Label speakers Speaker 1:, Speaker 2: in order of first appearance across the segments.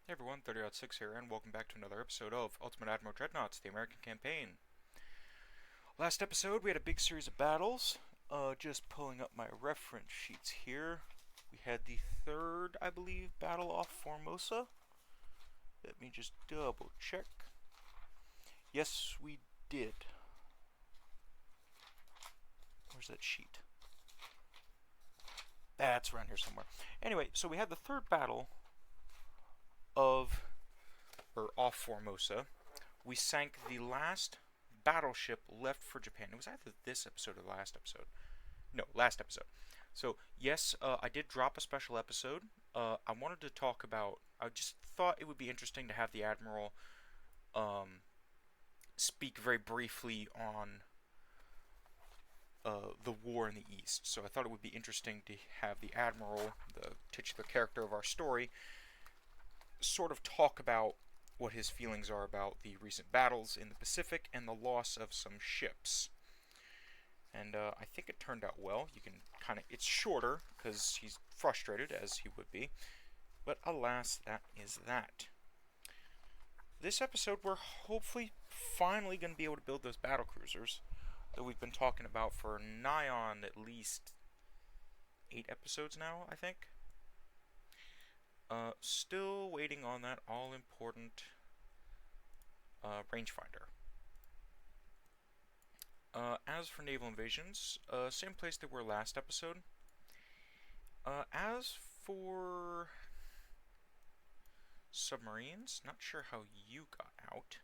Speaker 1: Hey everyone, 30.6 here, and welcome back to another episode of Ultimate Admiral Dreadnoughts, the American Campaign. Last episode, we had a big series of battles. Just pulling up my reference sheets here. We had the third, I believe, battle off Formosa. Let me just double check. Yes, we did. Where's that sheet? That's around here somewhere. Anyway, so we had the third battle off Formosa. We sank the last battleship left for Japan. It was either this episode or the last episode. No, last episode. So, yes, I did drop a special episode. I wanted to talk about. I just thought it would be interesting to have the Admiral speak very briefly on the war in the East. So, I thought it would be interesting to have the Admiral, the titular character of our story, sort of talk about what his feelings are about the recent battles in the Pacific and the loss of some ships. And I think it turned out well. You can it's shorter because he's frustrated, as he would be. But alas, that is that. This episode, we're hopefully finally going to be able to build those battle cruisers that we've been talking about for nigh on at least 8 episodes now, I think. Still waiting on that all-important rangefinder. As for naval invasions, same place they were last episode. As for submarines, not sure how you got out.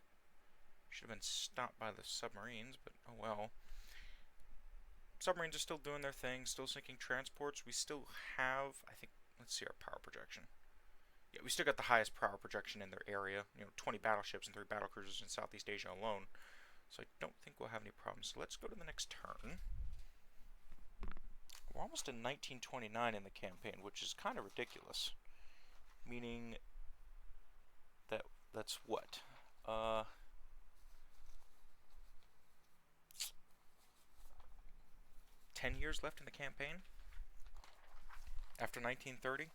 Speaker 1: Should have been stopped by the submarines, but oh well. Submarines are still doing their thing, still sinking transports. We still have, I think, let's see our power projection. Yeah, we still got the highest power projection in their area. 20 battleships and 3 battlecruisers in Southeast Asia alone. So I don't think we'll have any problems. So let's go to the next turn. We're almost in 1929 in the campaign, which is kind of ridiculous. Meaning that's what? 10 years left in the campaign? After 1930?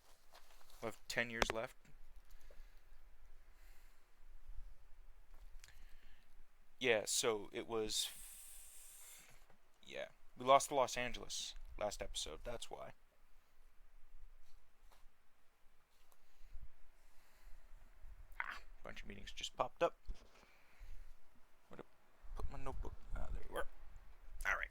Speaker 1: We'll have 10 years left. Yeah, so it was... Yeah, we lost to Los Angeles last episode, that's why. A bunch of meetings just popped up. Where'd I put my notebook? There you were. Alright.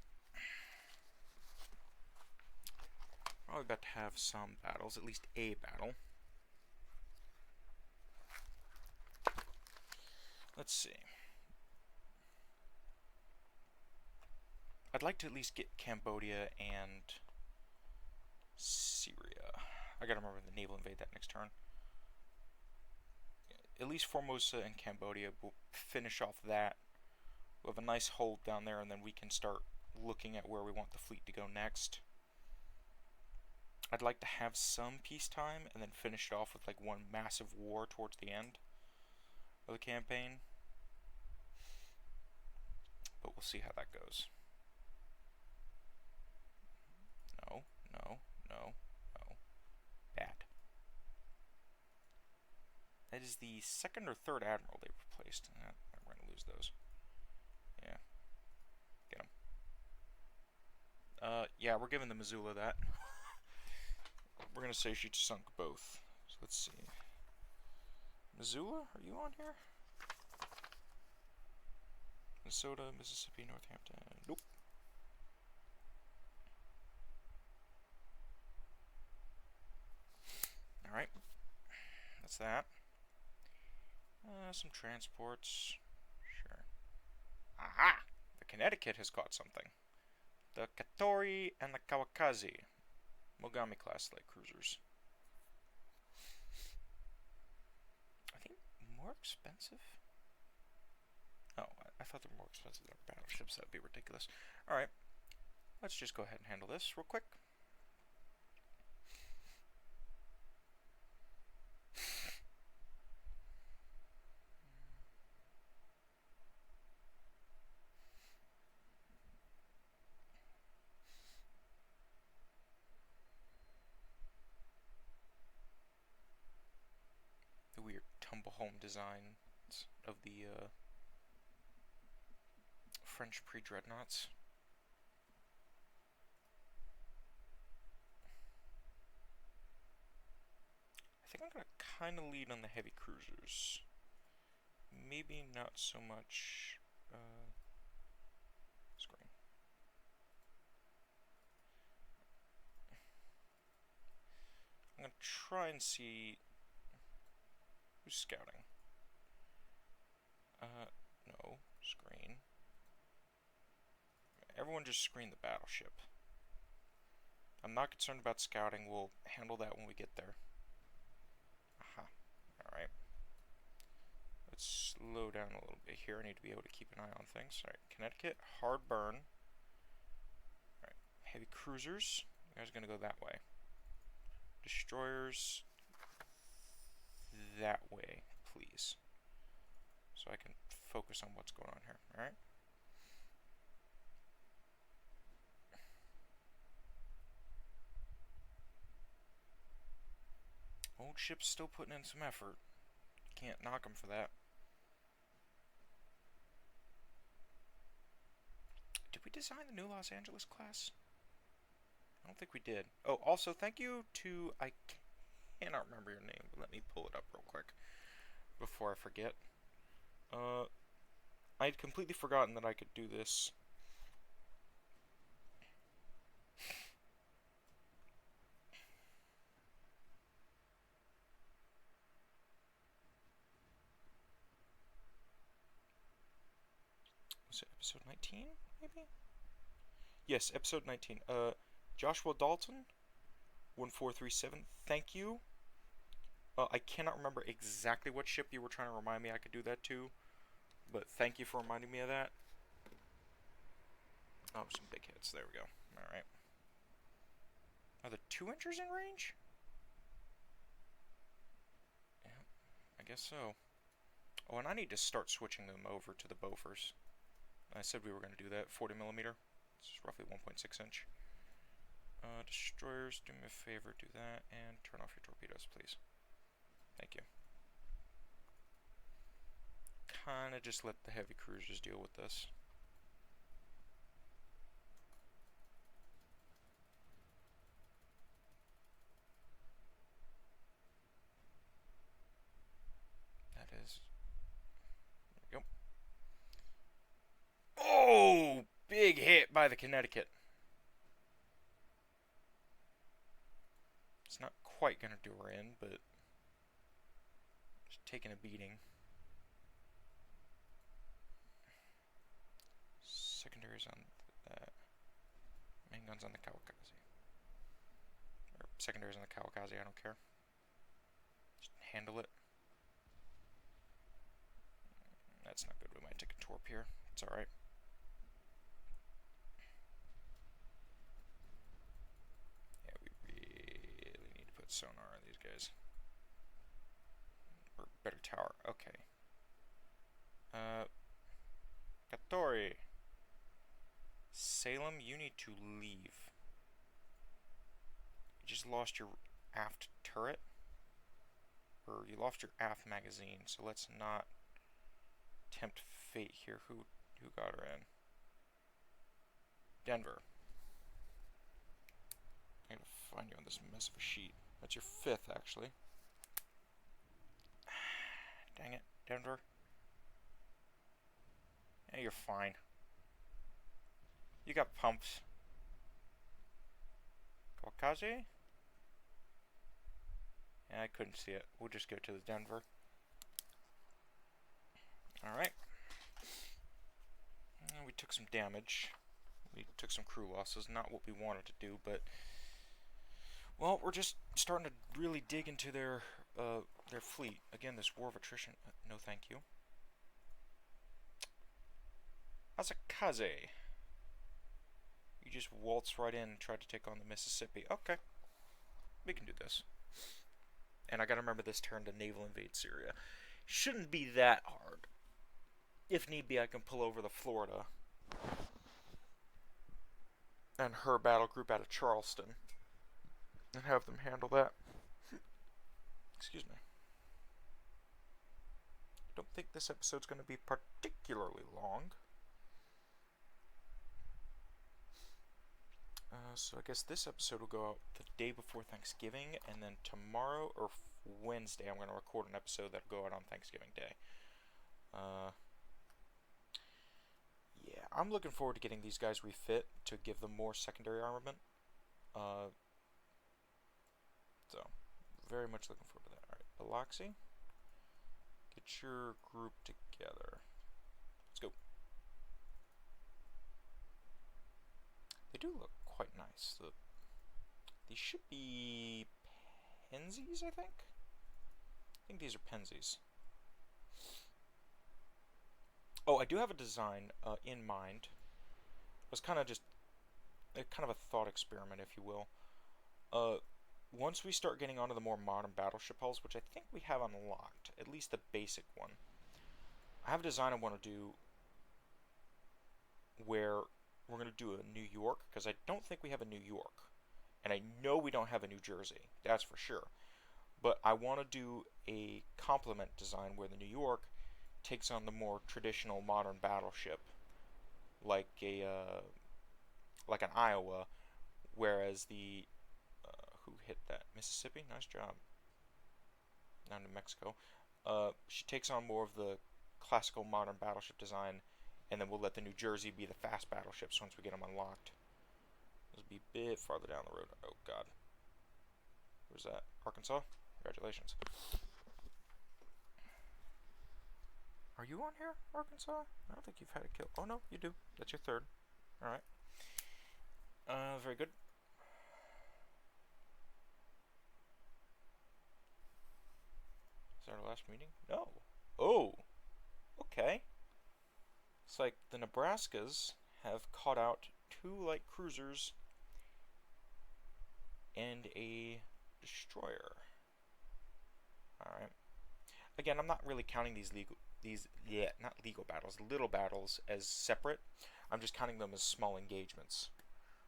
Speaker 1: Probably about to have some battles, at least a battle. Let's see. I'd like to at least get Cambodia and Syria. I gotta remember the naval invade that next turn. At least Formosa and Cambodia will finish off that. We'll have a nice hold down there, and then we can start looking at where we want the fleet to go next. I'd like to have some peacetime and then finish it off with like one massive war towards the end of the campaign. But we'll see how that goes. No, no, no, no. Bad. That is the second or third admiral they replaced. We're going to lose those. Yeah. Get them. Yeah, we're giving the Missoula that. We're going to say she sunk both. So let's see. Missoula, are you on here? Minnesota, Mississippi, Northampton. Nope. Alright. That's that. Some transports. Sure. Aha! The Connecticut has caught something. The Katori and the Kawakazi. Mogami class light cruisers. I think more expensive? Oh, I thought they were more expensive than our battleships. That would be ridiculous. Alright. Let's just go ahead and handle this real quick. tumble home designs of the French pre-dreadnoughts. I think I'm going to kind of lead on the heavy cruisers. Maybe not so much screen. I'm going to try and see who's scouting. No, screen. Everyone just screen the battleship. I'm not concerned about scouting. We'll handle that when we get there. Aha. Alright. Let's slow down a little bit here. I need to be able to keep an eye on things. Alright, Connecticut, hard burn. Alright, heavy cruisers. You guys are going to go that way. Destroyers, that way, please. So I can focus on what's going on here. Alright? Old ship's still putting in some effort. Can't knock them for that. Did we design the new Los Angeles class? I don't think we did. Oh, also, thank you to... I cannot remember your name, but let me pull it up real quick before I forget. I'd completely forgotten that I could do this. Was it episode 19, maybe? Yes, episode 19. Joshua Dalton, 1437, thank you. I cannot remember exactly what ship you were trying to remind me I could do that to, but thank you for reminding me of that. Oh, some big hits. There we go. Alright. Are the 2-inchers in range? Yeah, I guess so. Oh, and I need to start switching them over to the Bofors. I said we were going to do that. 40mm. It's roughly 1.6 inch. Destroyers, do me a favor, do that, and turn off your torpedoes, please. Thank you. Kinda just let the heavy cruisers deal with this. That is... There we go. Oh! Big hit by the Connecticut. It's not quite gonna do her in, but... Just taking a beating. Secondaries on that. Main guns on the Kawakaze. Or secondaries on the Kawakaze, I don't care. Just handle it. That's not good. We might take a torp here. It's alright. Yeah, we really need to put sonar on these guys. Or better tower. Okay. Katori. Salem, you need to leave. You just lost your aft turret. Or you lost your aft magazine, so let's not tempt fate here. Who got her in? Denver. I gotta find you on this mess of a sheet. That's your 5th, actually. Dang it, Denver. Yeah, you're fine. You got pumps. Kawakaze? Yeah, I couldn't see it. We'll just go to the Denver. Alright. We took some damage. We took some crew losses. Not what we wanted to do, but... Well, we're just starting to really dig into their fleet. Again, this war of attrition. No, thank you. Asakaze. You just waltz right in and try to take on the Mississippi. Okay. We can do this. And I gotta remember this turn to naval invade Syria. Shouldn't be that hard. If need be, I can pull over the Florida and her battle group out of Charleston and have them handle that. Excuse me. think this episode's going to be particularly long. So I guess this episode will go out the day before Thanksgiving, and then tomorrow or Wednesday I'm going to record an episode that'll go out on Thanksgiving Day. Yeah, I'm looking forward to getting these guys refit to give them more secondary armament. So, very much looking forward to that. Alright, Biloxi, get your group together. Let's go. They do look quite nice. These should be Pensies, I think? I think these are Pensies. Oh, I do have a design in mind. It was kind of just kind of a thought experiment, if you will. Once we start getting onto the more modern battleship hulls, which I think we have unlocked, at least the basic one, I have a design I want to do where we're going to do a New York, because I don't think we have a New York. And I know we don't have a New Jersey, that's for sure. But I want to do a complement design where the New York takes on the more traditional modern battleship, like like an Iowa, whereas the who hit that? Mississippi? Nice job. Now New Mexico. She takes on more of the classical modern battleship design, and then we'll let the New Jersey be the fast battleships once we get them unlocked. This will be a bit farther down the road. Oh god. Where's that? Arkansas? Congratulations. Are you on here, Arkansas? I don't think you've had a kill. Oh no, you do. That's your third. Alright. Very good. Is that our last meeting? No. Oh! Okay. It's like the Nebraskas have caught out 2 light cruisers and a destroyer. Alright. Again, I'm not really counting these little battles as separate. I'm just counting them as small engagements.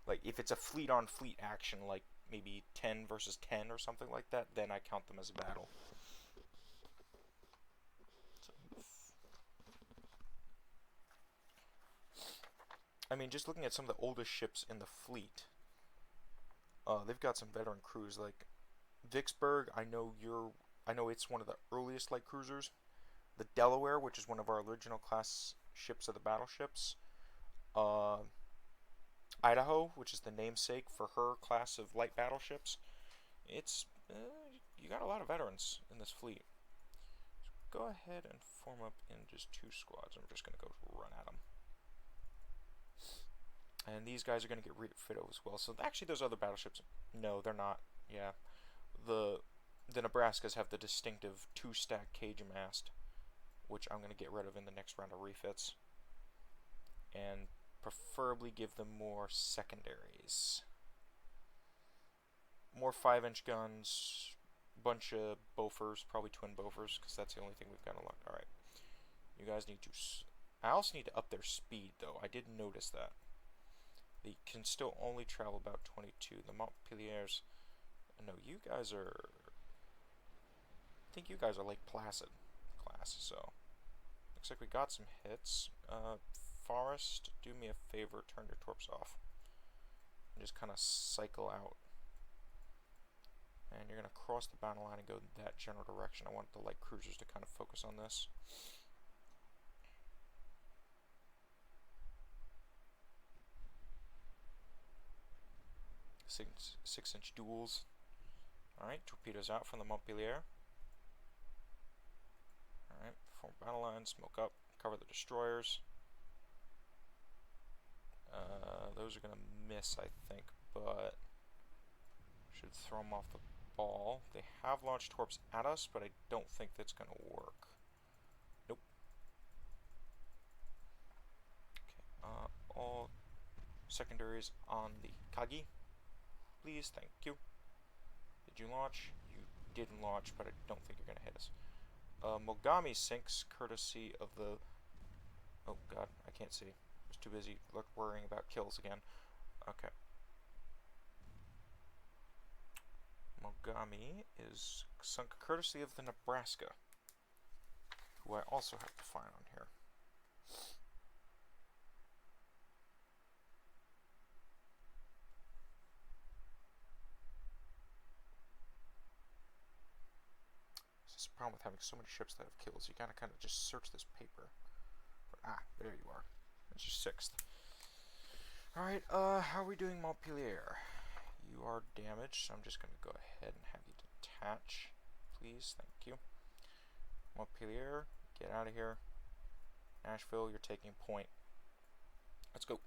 Speaker 1: Like, if it's a fleet-on-fleet action, like maybe 10 versus 10 or something like that, then I count them as a battle. I mean, just looking at some of the oldest ships in the fleet, they've got some veteran crews. Like Vicksburg, I know it's one of the earliest light cruisers. The Delaware, which is one of our original class ships of the battleships. Idaho, which is the namesake for her class of light battleships. It's you got a lot of veterans in this fleet. So go ahead and form up in just 2 squads. I'm just gonna go run at them. And these guys are gonna get refit as well. So actually, those other battleships, no, they're not. Yeah, the Nebraskas have the distinctive 2-stack cage mast, which I'm gonna get rid of in the next round of refits, and preferably give them more secondaries. More 5-inch guns, bunch of Bofors, probably twin Bofors, because that's the only thing we've got unlocked. Alright. You guys need to... I also need to up their speed, though. I did notice that. They can still only travel about 22. The Montpeliers... No, you guys are... I think you guys are Lake Placid class, so... Looks like we got some hits. Forest, do me a favor, turn your torps off. And just kind of cycle out. And you're going to cross the battle line and go in that general direction. I want the light cruisers to kind of focus on this. Six-inch duels. Alright, torpedoes out from the Montpelier. Alright, form battle line, smoke up, cover the destroyers. Those are going to miss, I think, but should throw them off the ball. They have launched torps at us, but I don't think that's going to work. Nope. Okay, all secondaries on the Kagi. Please, thank you. Did you launch? You didn't launch, but I don't think you're going to hit us. Mogami sinks courtesy of the... Oh god, I can't see. I was too busy worrying about kills again. Okay. Mogami is sunk courtesy of the Nebraska, who I also have to find on here. This is the problem with having so many ships that have kills. You gotta kind of just search this paper. Ah, there you are. That's your 6th. Alright, how are we doing, Montpellier? You are damaged, so I'm just gonna go ahead and have you detach. Please, thank you. Montpellier, get out of here. Nashville, you're taking point. Let's go.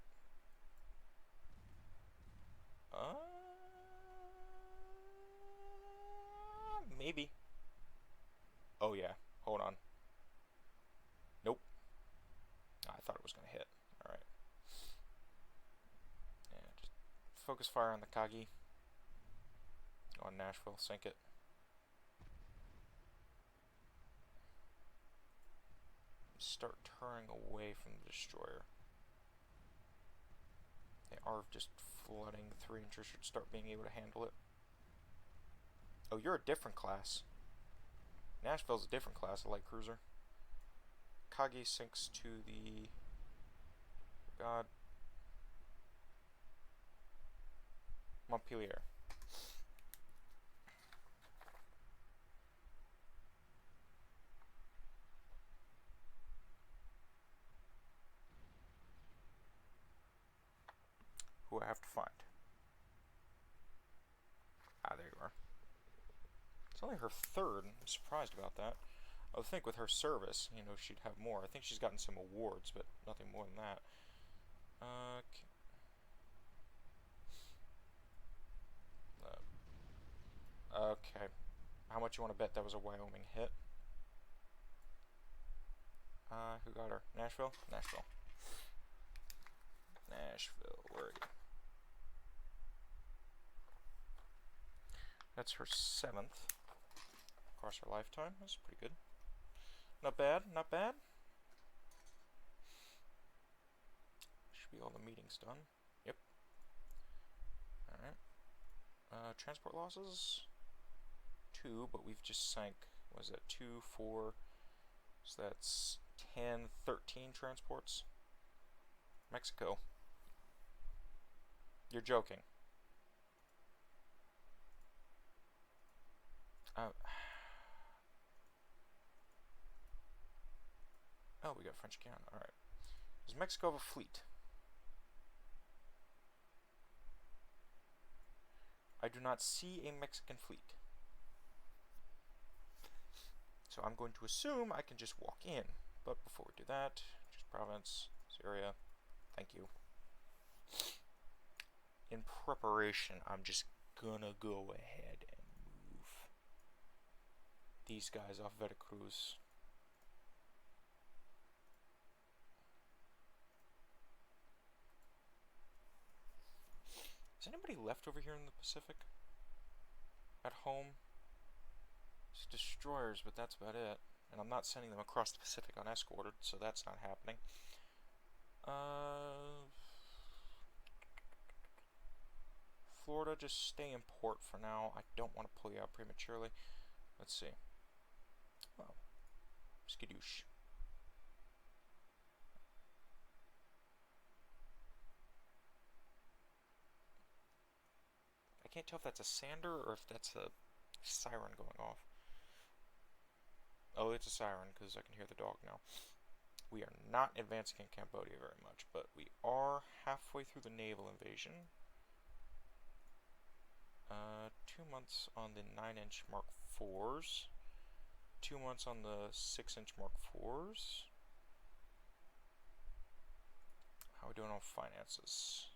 Speaker 1: Maybe. Oh yeah, hold on. Nope. I thought it was gonna hit. Alright. Yeah, just focus fire on the Kagi. On Nashville, sink it. Start turning away from the destroyer. They are just flooding. The 3-inchers should start being able to handle it. Oh, you're a different class. Nashville's a different class of light cruiser. Kagi sinks to the... God. Montpellier. Who I have to find. Ah, there you are. It's only her 3rd. I'm surprised about that. I would think with her service, you know, she'd have more. I think she's gotten some awards, but nothing more than that. Okay. How much you want to bet that was a Wyoming hit? Who got her? Nashville? Nashville. Nashville, where are you? That's her 7th. Across her lifetime. That's pretty good. Not bad, not bad. Should be all the meetings done. Yep. Alright. Transport losses? 2, but we've just sank, what is that, 2, 4, so that's 10, 13 transports. Mexico. You're joking. Oh, we got French Guiana. Alright. Does Mexico have a fleet? I do not see a Mexican fleet. So I'm going to assume I can just walk in. But before we do that, just province, Syria. Thank you. In preparation, I'm just gonna go ahead and move these guys off Veracruz. Is anybody left over here in the Pacific? At home? It's destroyers, but that's about it. And I'm not sending them across the Pacific unescorted, so that's not happening. Florida, just stay in port for now. I don't want to pull you out prematurely. Let's see. Oh. Skadoosh. I can't tell if that's a sander or if that's a siren going off. Oh, it's a siren because I can hear the dog now. We are not advancing in Cambodia very much, but we are halfway through the naval invasion. 2 months on the 9-inch Mark IVs. 2 months on the 6-inch Mark IVs. How are we doing on finances?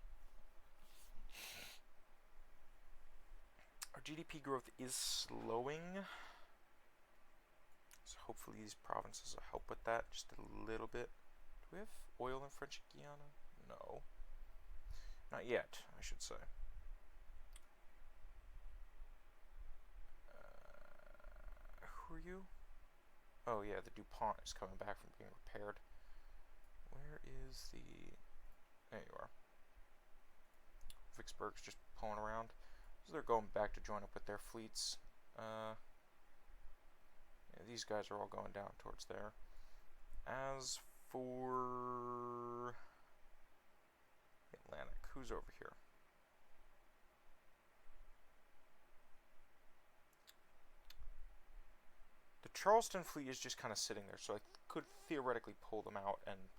Speaker 1: Our GDP growth is slowing. So hopefully these provinces will help with that just a little bit. Do we have oil in French Guiana? No. Not yet, I should say. Who are you? Oh yeah, the DuPont is coming back from being repaired. Where is the... There you are. Vicksburg's just pulling around. So they're going back to join up with their fleets. Yeah, these guys are all going down towards there. As for Atlantic, who's over here? The Charleston fleet is just kind of sitting there, so I could theoretically pull them out and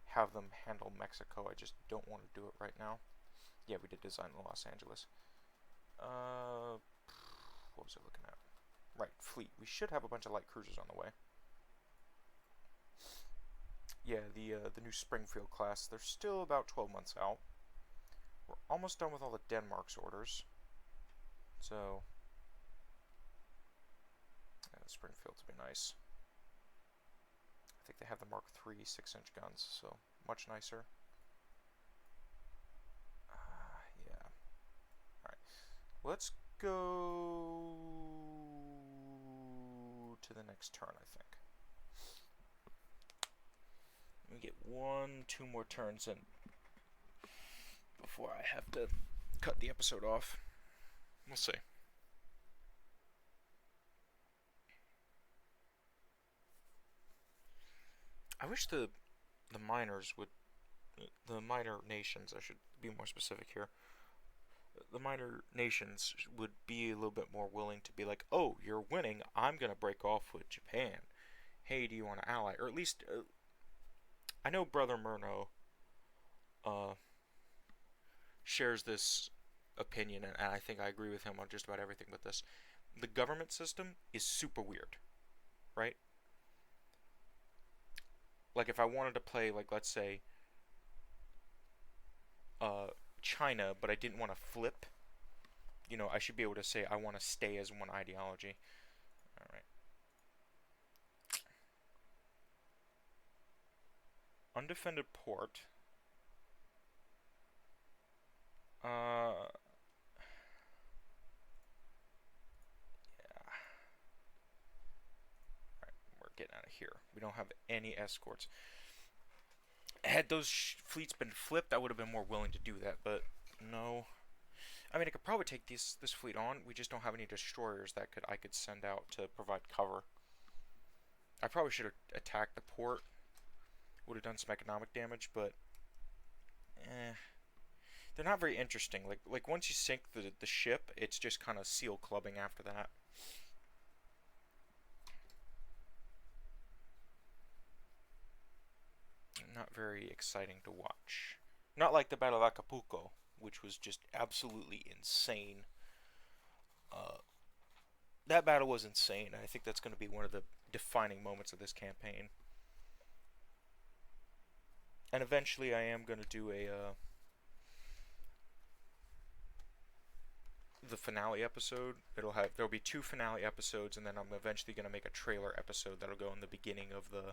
Speaker 1: have them handle Mexico. I just don't want to do it right now. Yeah, we did design in Los Angeles. What was I looking at? Right, fleet. We should have a bunch of light cruisers on the way. Yeah, the new Springfield class. They're still about 12 months out. We're almost done with all the Denmark's orders. So, yeah, the Springfields would be nice. I think they have the Mark III 6-inch guns, so much nicer. Yeah. Alright. Let's go to the next turn, I think. Let me get 2 more turns in before I have to cut the episode off. We'll see. I wish the miners would, the minor nations, I should be more specific here, the minor nations would be a little bit more willing to be like, oh, you're winning, I'm going to break off with Japan. Hey, do you want to ally? Or at least, I know Brother Murno shares this opinion, and I think I agree with him on just about everything with this. The government system is super weird, right? Like, if I wanted to play, like, let's say, China, but I didn't want to flip, you know, I should be able to say I want to stay as one ideology. Alright. Undefended port. Yeah. Alright, we're getting out of here. We don't have any escorts. Had those fleets been flipped, I would have been more willing to do that, but no. I mean, I could probably take this fleet on. We just don't have any destroyers that I could send out to provide cover. I probably should have attacked the port. Would have done some economic damage, but they're not very interesting. Like once you sink the ship, it's just kind of seal clubbing after that. Not very exciting to watch. Not like the Battle of Acapulco, which was just absolutely insane. That battle was insane. I think that's going to be one of the defining moments of this campaign. And eventually, I am going to do the finale episode. There'll be 2 finale episodes, and then I'm eventually going to make a trailer episode that'll go in the beginning of the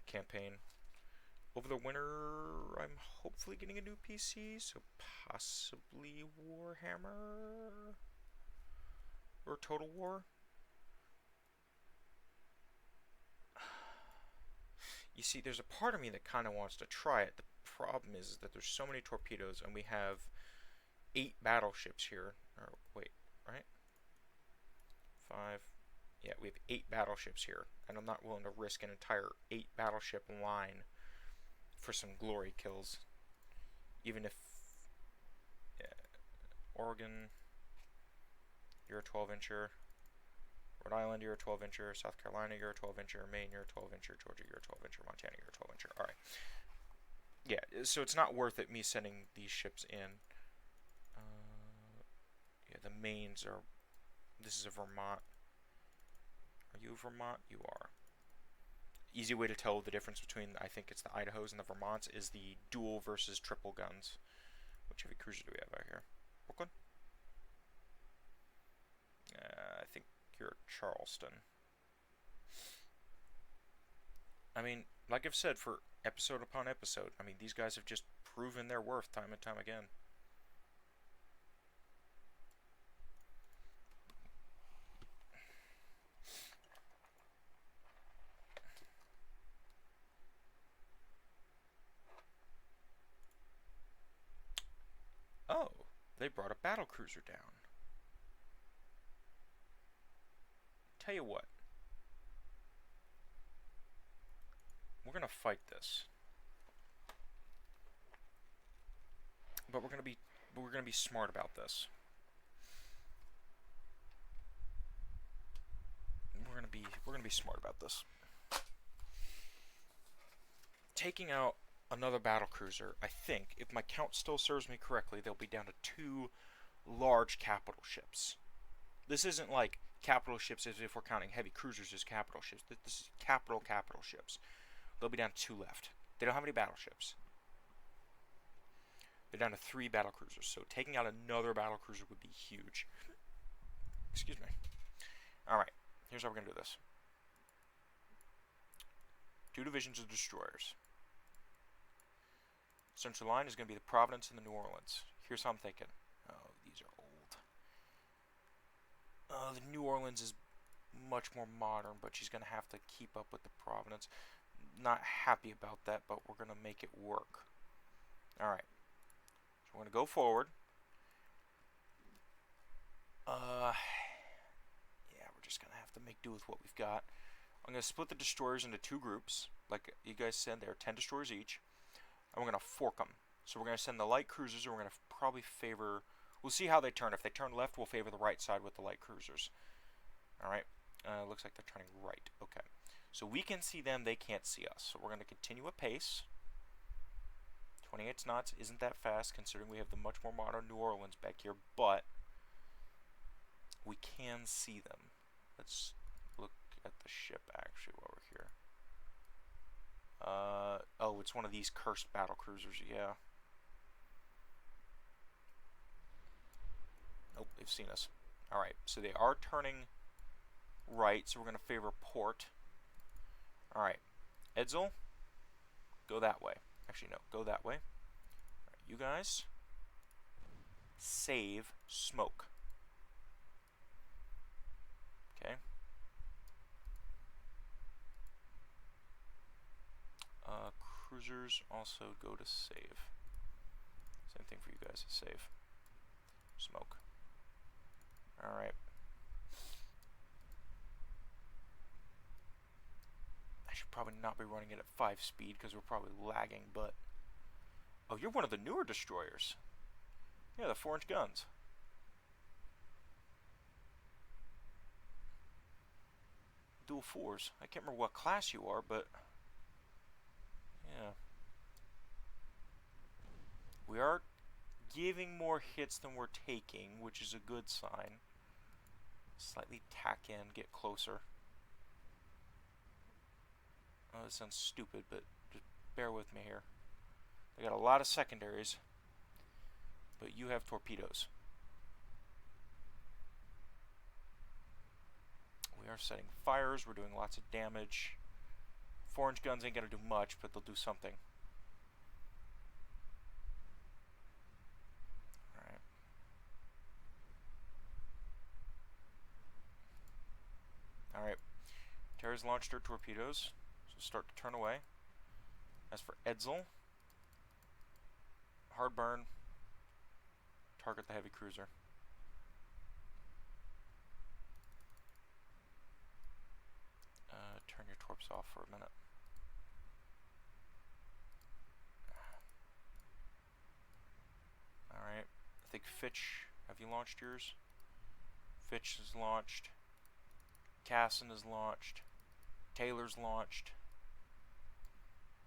Speaker 1: campaign. Over the winter, I'm hopefully getting a new PC, so possibly Warhammer or Total War. You see, there's a part of me that kind of wants to try it. The problem is that there's so many torpedoes, and we have 8 battleships here. Or wait, right? 5. Yeah, we have 8 battleships here, and I'm not willing to risk an entire 8 battleship line for some glory kills. Even if, yeah, Oregon, you're a 12-incher. Rhode Island, you're a 12-incher. South Carolina, you're a 12-incher. Maine, you're a 12-incher. Georgia, you're a 12-incher. Montana, you're a 12-incher. Alright. Yeah, so it's not worth it me sending these ships in. Yeah, the Maines are... This is a Vermont. Are you Vermont? You are. Easy way to tell the difference between, I think it's the Idahos and the Vermonts, is the dual versus triple guns. Which heavy cruiser do we have out here? Brooklyn? I think you're Charleston. I mean, like I've said for episode upon episode, I mean, these guys have just proven their worth time and time again. Oh, they brought a battle cruiser down. Tell you what. we're gonna fight this, but we're gonna be smart about this. We're gonna be smart about this. Taking out another battlecruiser, I think, if my count still serves me correctly, they'll be down to 2 large capital ships. This isn't like capital ships as if we're counting heavy cruisers as capital ships. This is capital ships. They'll be down to 2 left. They don't have any battleships. They're down to 3 battlecruisers, so taking out another battlecruiser would be huge. Excuse me. Alright, here's how we're going to do this. 2 divisions of destroyers. Central line is going to be the Providence and the New Orleans. Here's how I'm thinking. Oh, these are old. The New Orleans is much more modern, but she's going to have to keep up with the Providence. Not happy about that, but we're going to make it work. Alright. So we're going to go forward. Yeah, we're just going to have to make do with what we've got. I'm going to split the destroyers into 2 groups. Like you guys said, there are 10 destroyers each. And we're going to fork them. So we're going to send the light cruisers, and we're going to probably favor... We'll see how they turn. If they turn left, we'll favor the right side with the light cruisers. Alright. Looks like they're turning right. Okay. So we can see them, they can't see us. So we're going to continue apace. 28 knots isn't that fast, considering we have the much more modern New Orleans back here, but we can see them. Let's look at the ship, actually, while we're here. Oh, it's one of these cursed battle cruisers, yeah. Nope, they've seen us. Alright, so they are turning right, so we're going to favor port. Alright, Edsel, go that way. Actually, no, go that way. Alright, you guys, save smoke. Okay. Cruisers also go to save. Same thing for you guys, save. Smoke. Alright. I should probably not be running it at 5 speed because we're probably lagging, but... Oh, you're one of the newer destroyers. Yeah, the 4-inch guns. Dual 4s. I can't remember what class you are, but... Yeah. We are giving more hits than we're taking, which is a good sign. Slightly tack in, get closer. Oh, this sounds stupid, but just bear with me here. They got a lot of secondaries, but you have torpedoes. We are setting fires, we're doing lots of damage. 4-inch guns ain't gonna do much, but they'll do something. Alright. Alright. Terra's launched her torpedoes, so start to turn away. As for Edsel, hard burn, target the heavy cruiser. Turn your torps off for a minute. Alright, I think Fitch, have you launched yours? Fitch is launched. Casson is launched. Taylor's launched.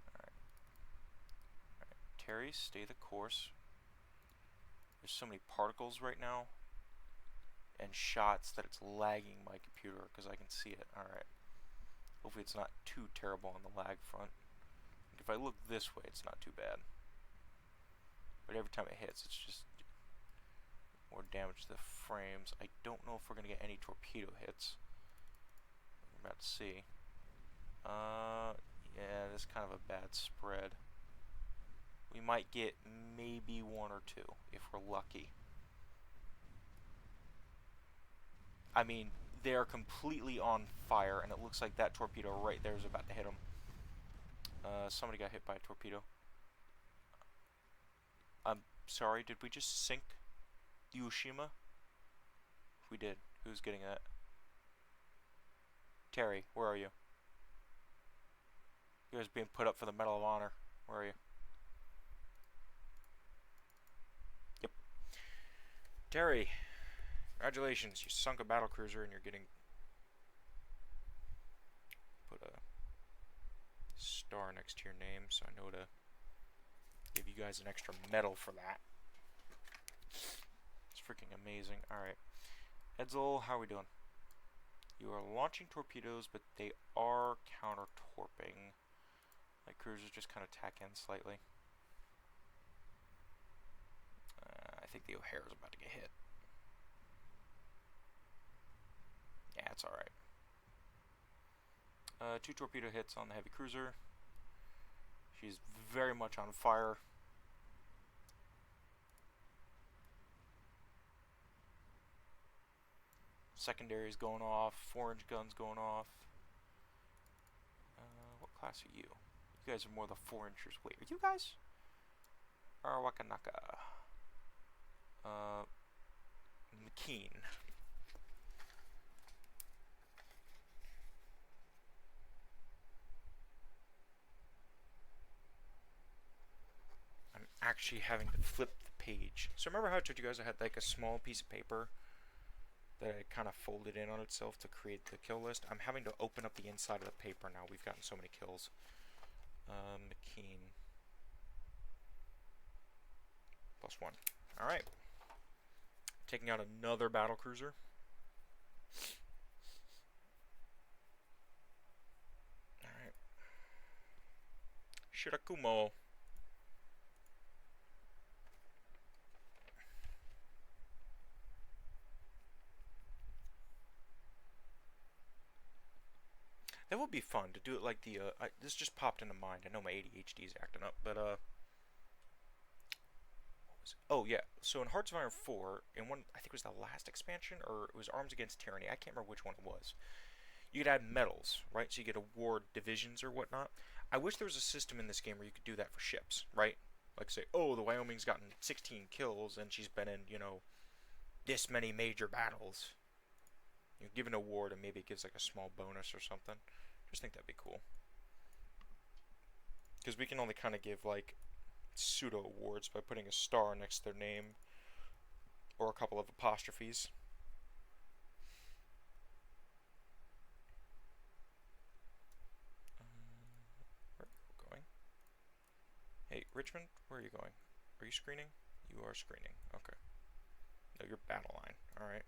Speaker 1: Alright. Alright, Terry, stay the course. There's so many particles right now and shots that it's lagging my computer because I can see it. Alright. Hopefully it's not too terrible on the lag front. If I look this way, it's not too bad. But every time it hits, it's just more damage to the frames. I don't know if we're going to get any torpedo hits. We're about to see. Yeah, this is kind of a bad spread. We might get maybe 1 or 2 if we're lucky. I mean, they are completely on fire, and it looks like that torpedo right there is about to hit them. Somebody got hit by a torpedo. I'm sorry, did we just sink the Ushima? If we did, who's getting that? Terry, where are you? You guys being put up for the Medal of Honor. Where are you? Yep. Terry, congratulations. You sunk a battlecruiser and you're getting... Put a star next to your name so I know to give you guys an extra medal for that. It's freaking amazing. Alright. Edsel, how are we doing? You are launching torpedoes, but they are counter-torping. Like cruisers just kind of tack in slightly. I think the O'Hara's about to get hit. Yeah, it's alright. 2 torpedo hits on the heavy cruiser. She's very much on fire. Secondaries going off. 4-inch guns going off. What class are you? You guys are more the 4-inchers. Wait, are you guys? Arawakanaka. McKean. I'm actually having to flip the page. So remember how I told you guys I had like a small piece of paper that I kind of folded in on itself to create the kill list? I'm having to open up the inside of the paper now. We've gotten so many kills. McKean. +1. Alright. Taking out another battlecruiser. Alright. Shirakumo. That would be fun to do it like the, this just popped into mind. I know my ADHD is acting up, but, what was it? Oh, yeah. So in Hearts of Iron 4, in one, I think it was the last expansion, or it was Arms Against Tyranny. I can't remember which one it was. You could add medals, right? So you could award divisions or whatnot. I wish there was a system in this game where you could do that for ships, right? Like say, oh, the Wyoming's gotten 16 kills and she's been in, you know, this many major battles. You give an award and maybe it gives like a small bonus or something. Just think that'd be cool. Because we can only kind of give like pseudo awards by putting a star next to their name or a couple of apostrophes. Where are you going? Hey, Richmond, where are you going? Are you screening? You are screening. Okay. No, you're battle line. Alright.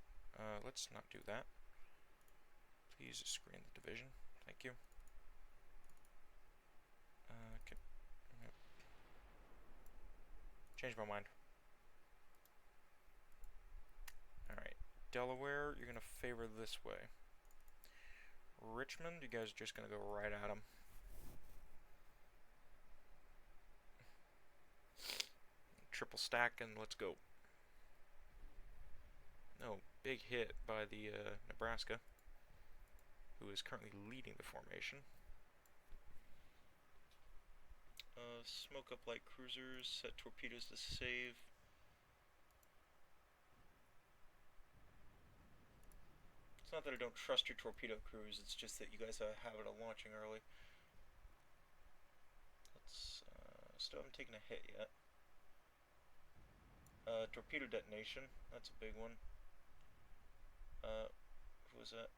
Speaker 1: Let's not do that. Please screen the division. Thank you. Yep. Change my mind. Alright. Delaware, you're going to favor this way. Richmond, you guys are just going to go right at him. Triple stack and let's go. No, big hit by the Nebraska, who is currently leading the formation. Smoke up light cruisers, set torpedoes to save. It's not that I don't trust your torpedo crews, it's just that you guys have a habit of launching early. Let's, still haven't taken a hit yet. Torpedo detonation, that's a big one. Who was that?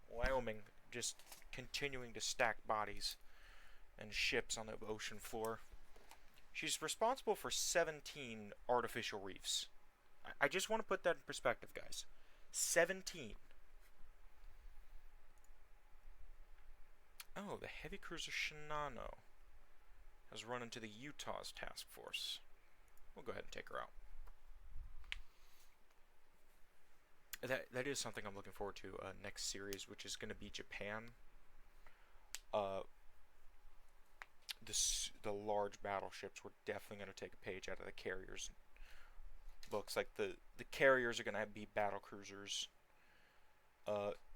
Speaker 1: Wyoming, just continuing to stack bodies and ships on the ocean floor. She's responsible for 17 artificial reefs. I just want to put that in perspective, guys. 17. Oh, the heavy cruiser Shinano has run into the Utah's task force. We'll go ahead and take her out. That is something I'm looking forward to next series, which is going to be Japan. The large battleships, we're definitely going to take a page out of the carriers books. Like the carriers are going to be battle cruisers,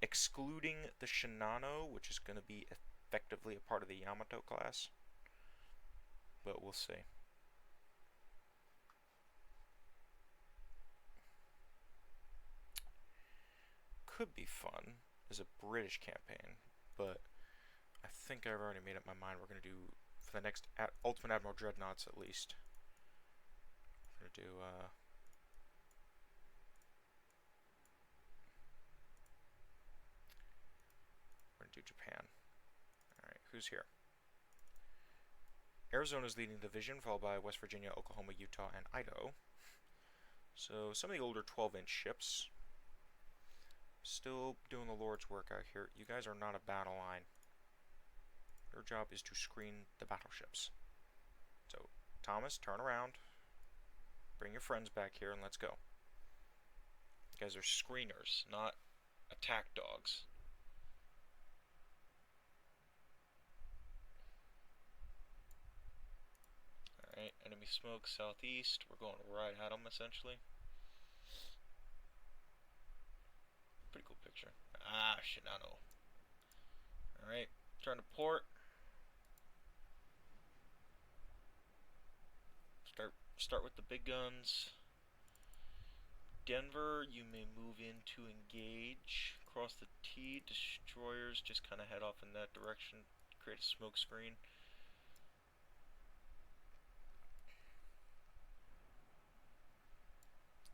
Speaker 1: excluding the Shinano, which is going to be effectively a part of the Yamato class. But we'll see. Could be fun as a British campaign, but I think think I've already made up my mind. We're going to do, for the next Ultimate Admiral Dreadnoughts at least, we're going to do, Japan. Alright, who's here? Arizona's leading the division, followed by West Virginia, Oklahoma, Utah, and Idaho. So, some of the older 12-inch ships. Still doing the Lord's work out here. You guys are not a battle line. Your job is to screen the battleships. So, Thomas, turn around. Bring your friends back here and let's go. You guys are screeners, not attack dogs. Alright, enemy smoke southeast. We're going right at them, essentially. Pretty cool picture. Ah, Shinano. Alright, turn to port. Start with the big guns. Denver, you may move in to engage. Cross the T. Destroyers just kind of head off in that direction. Create a smoke screen.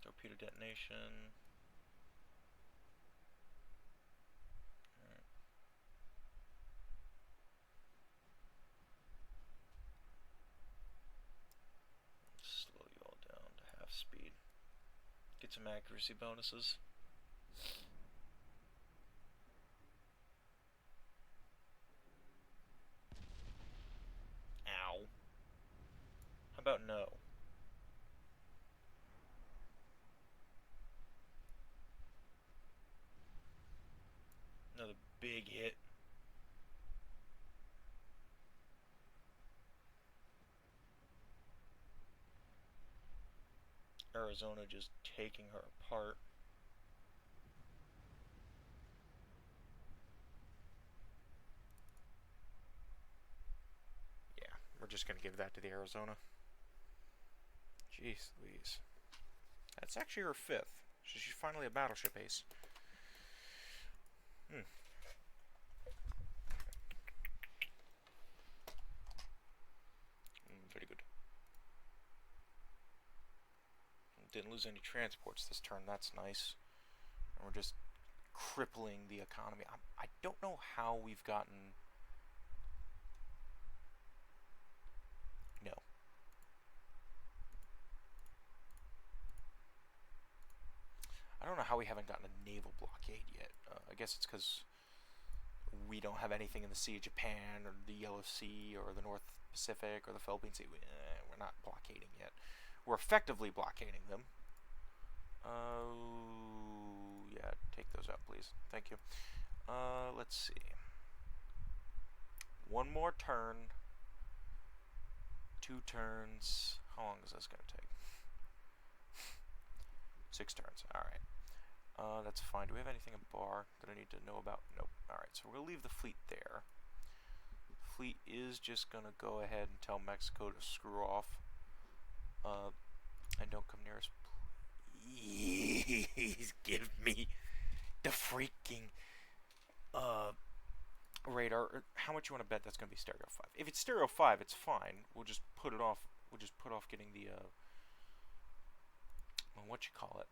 Speaker 1: Torpedo detonation. Alright. Slow you all down to half speed. Get some accuracy bonuses. Ow. How about no? Another big hit. Arizona just taking her apart. Yeah, we're just going to give that to the Arizona. Jeez Louise. That's actually her 5th. So she's finally a battleship ace. Very good. Didn't lose any transports this turn. That's nice. And we're just crippling the economy. I don't know how we've gotten... No. I don't know how we haven't gotten a naval blockade yet. I guess it's because we don't have anything in the Sea of Japan or the Yellow Sea or the North Pacific or the Philippine Sea. We're not blockading yet. We're effectively blockading them. Yeah, take those out, please. Thank you. Let's see. One more turn. 2 turns. How long is this going to take? 6 turns. Alright. That's fine. Do we have anything in bar that I need to know about? Nope. Alright, so we'll leave the fleet there. The fleet is just going to go ahead and tell Mexico to screw off. And don't come near us. Please give me the freaking radar. How much you want to bet that's going to be stereo 5? If it's stereo 5, it's fine. We'll just put it off. We'll just put off getting the what you call it,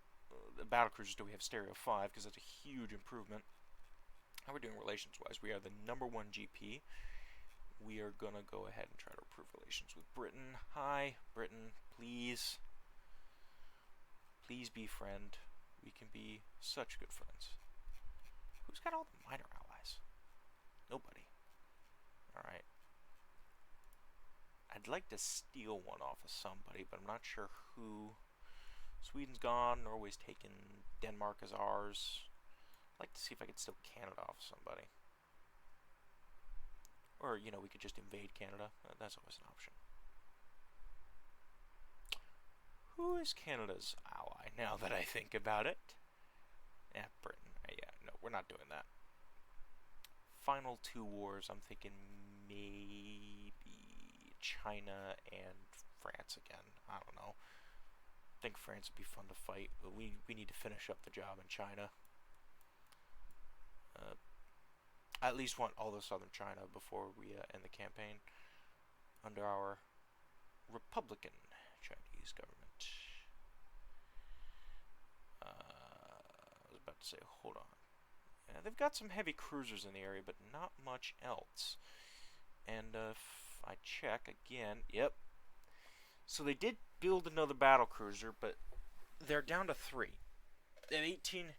Speaker 1: the battle cruisers. Do we have stereo 5? Because that's a huge improvement. How we're doing relations wise, we are the #1 GP. We are gonna go ahead and try to improve relations with Britain. Hi, Britain, please. Please be friend. We can be such good friends. Who's got all the minor allies? Nobody. Alright. I'd like to steal one off of somebody, but I'm not sure who. Sweden's gone. Norway's taken. Denmark is ours. I'd like to see if I could steal Canada off somebody. Or, you know, we could just invade Canada. That's always an option. Who is Canada's ally, now that I think about it? Yeah, Britain. Yeah, no, we're not doing that. Final 2 wars, I'm thinking maybe China and France again. I don't know. I think France would be fun to fight, but we need to finish up the job in China. I at least want all of southern China before we end the campaign under our Republican Chinese government. I was about to say, hold on. Yeah, they've got some heavy cruisers in the area, but not much else. And if I check again, yep. So they did build another battle cruiser, but they're down to 3. They have 18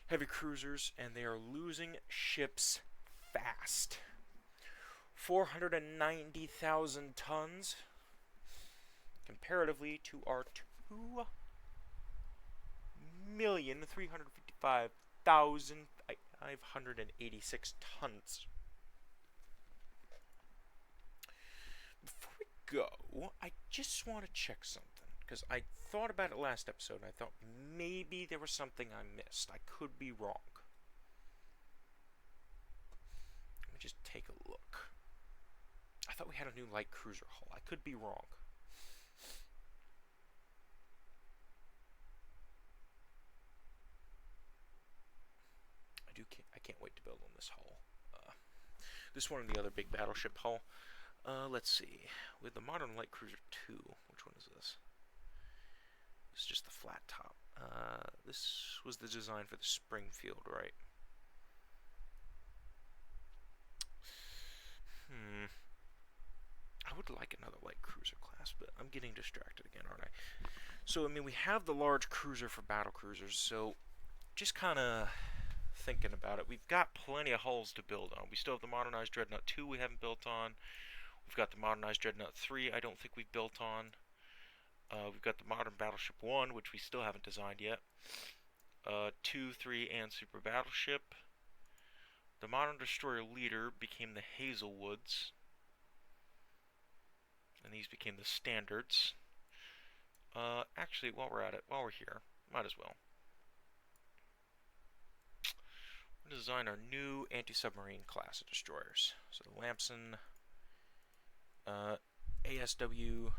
Speaker 1: heavy cruisers, and they are losing ships fast. 490,000 tons, comparatively to our 2,355,586 tons. Before we go, I just want to check something, because I thought about it last episode, and I thought maybe there was something I missed. I could be wrong. Let me just take a look. I thought we had a new light cruiser hull. I could be wrong. I can't wait to build on this hull. This one and the other big battleship hull. Let's see. With the modern light cruiser 2, which one is this? This is just the flat top. This was the design for the Springfield, right? I would like another light cruiser class, but I'm getting distracted again, aren't I? So, I mean, we have the large cruiser for battle cruisers, so just kind of thinking about it. We've got plenty of hulls to build on. We still have the modernized Dreadnought 2 we haven't built on. We've got the modernized Dreadnought 3 I don't think we've built on. We've got the modern Battleship 1, which we still haven't designed yet. 2, 3, and Super Battleship. The modern destroyer leader became the Hazelwoods. And these became the standards. Actually, while we're at it, while we're here, might as well. We're going to design our new anti-submarine class of destroyers. So the Lamson ASW/M.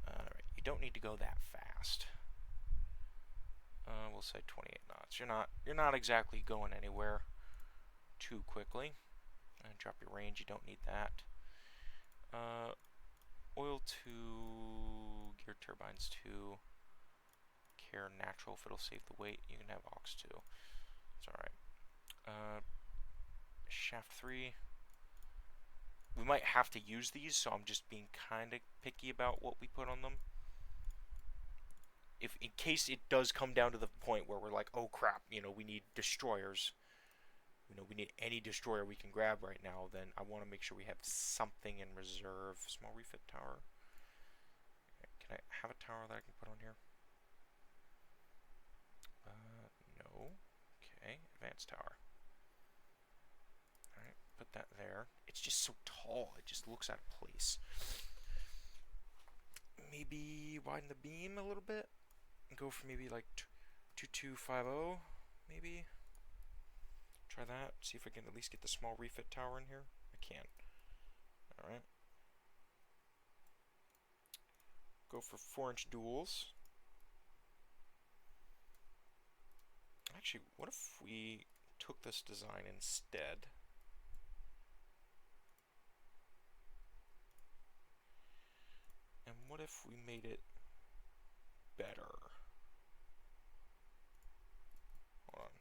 Speaker 1: Alright, you don't need to go that fast. We'll say 28 knots. You're not exactly going anywhere too quickly. And drop your range, you don't need that. Oil 2, gear turbines 2, care natural if it'll save the weight. You can have aux 2. It's alright. Shaft 3. We might have to use these, so I'm just being kind of picky about what we put on them. If in case it does come down to the point where we're like, oh crap, we need destroyers. We need any destroyer we can grab right now, then I want to make sure we have something in reserve. Small refit tower. Can I have a tower that I can put on here? No. Okay, advanced tower. Alright, put that there. It's just so tall, it just looks out of place. Maybe widen the beam a little bit? And go for maybe like 2250, maybe? Try that, see if I can at least get the small refit tower in here. I can. Alright. Go for 4-inch duals. Actually, what if we took this design instead? And what if we made it better? Hold on.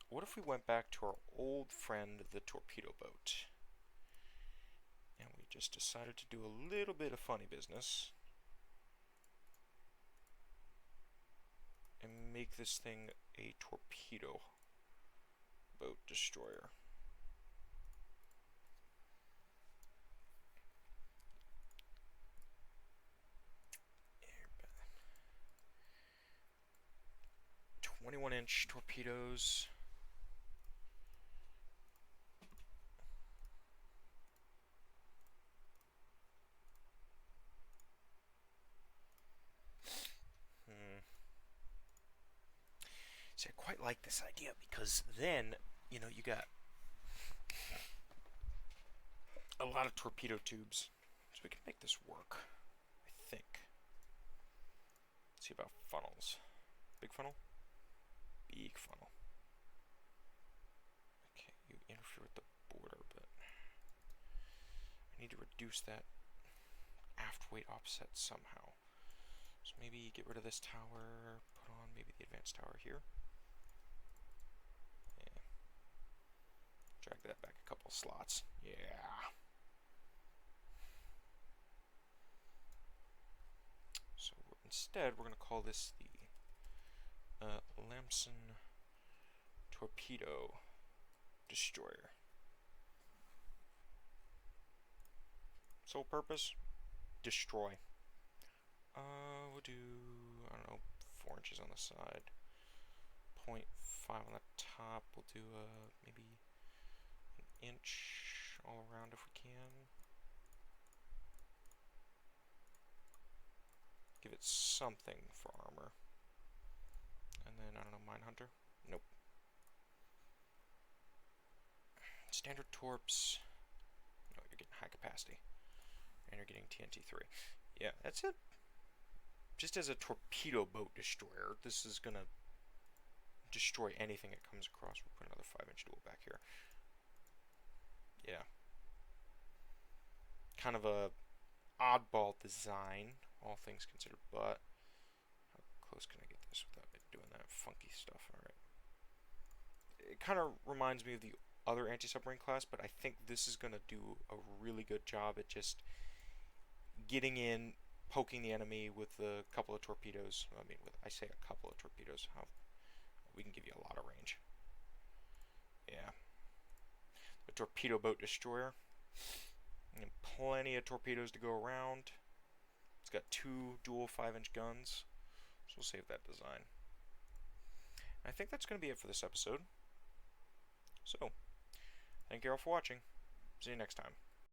Speaker 1: What if we went back to our old friend, the torpedo boat? And we just decided to do a little bit of funny business. And make this thing a torpedo boat destroyer. Here, 21-inch torpedoes. See, I quite like this idea because then, you got a lot of torpedo tubes. So we can make this work, I think. Let's see about funnels. Big funnel? big funnel. Okay, you interfere with the border, but I need to reduce that aft weight offset somehow. So maybe get rid of this tower, put on maybe the advanced tower here. Yeah. Drag that back a couple slots. Yeah. So instead, we're going to call this the Lamson Torpedo Destroyer. Sole purpose, destroy. We'll do, I don't know, 4 inches on the side, 0.5 on the top. We'll do maybe an inch all around if we can. Give it something for armor. And then, I don't know, Minehunter? Nope. Standard torps. No, you're getting high capacity. And you're getting TNT-3. Yeah, that's it. Just as a torpedo boat destroyer, this is going to destroy anything it comes across. We'll put another 5-inch duel back here. Yeah. Kind of a oddball design, all things considered, but how close can I get this without it doing that funky stuff? Alright. It kind of reminds me of the other anti-submarine class, but I think this is going to do a really good job at just getting in, poking the enemy with a couple of torpedoes. I mean, I say a couple of torpedoes. We can give you a lot of range. Yeah. The torpedo boat destroyer. And plenty of torpedoes to go around. It's got 2 dual 5-inch guns. So we'll save that design. And I think that's going to be it for this episode. So, thank you all for watching. See you next time.